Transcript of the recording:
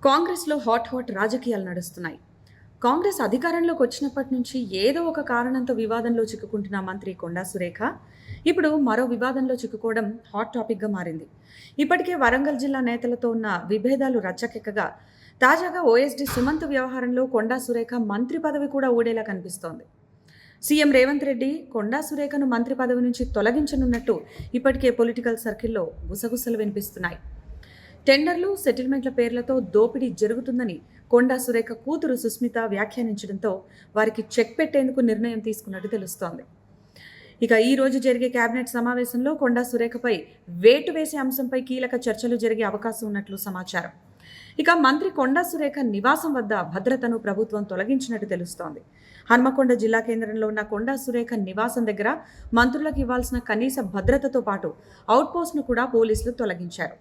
కాంగ్రెస్లో హాట్ రాజకీయాలు నడుస్తున్నాయి. కాంగ్రెస్ అధికారంలోకి వచ్చినప్పటి నుంచి ఏదో ఒక కారణంతో వివాదంలో చిక్కుకుంటున్న మంత్రి కొండా సురేఖ ఇప్పుడు మరో వివాదంలో చిక్కుకోవడం హాట్ టాపిక్గా మారింది. ఇప్పటికే వరంగల్ జిల్లా నేతలతో ఉన్న విభేదాలు రచ్చకెక్కగా తాజాగా ఓఎస్డీ సుమంత్ వ్యవహారంలో కొండా సురేఖ మంత్రి పదవి కూడా ఊడేలా కనిపిస్తోంది. సీఎం రేవంత్ రెడ్డి కొండా సురేఖను మంత్రి పదవి నుంచి తొలగించనున్నట్టు ఇప్పటికే పొలిటికల్ సర్కిల్లో గుసగుసలు వినిపిస్తున్నాయి. టెండర్లు, సెటిల్మెంట్ల పేర్లతో దోపిడీ జరుగుతుందని కొండా సురేఖ కూతురు సుస్మిత వ్యాఖ్యానించడంతో వారికి చెక్ పెట్టేందుకు నిర్ణయం తీసుకున్నట్టు తెలుస్తోంది. ఇక ఈ రోజు జరిగే కేబినెట్ సమావేశంలో కొండా సురేఖపై వేటు వేసే అంశంపై కీలక చర్చలు జరిగే అవకాశం ఉన్నట్లు సమాచారం. ఇక మంత్రి కొండా సురేఖ నివాసం వద్ద భద్రతను ప్రభుత్వం తొలగించినట్టు తెలుస్తోంది. హన్మకొండ జిల్లా కేంద్రంలో ఉన్న కొండా సురేఖ నివాసం దగ్గర మంత్రులకు ఇవ్వాల్సిన కనీస భద్రతతో పాటు అవుట్పోస్ట్ను కూడా పోలీసులు తొలగించారు.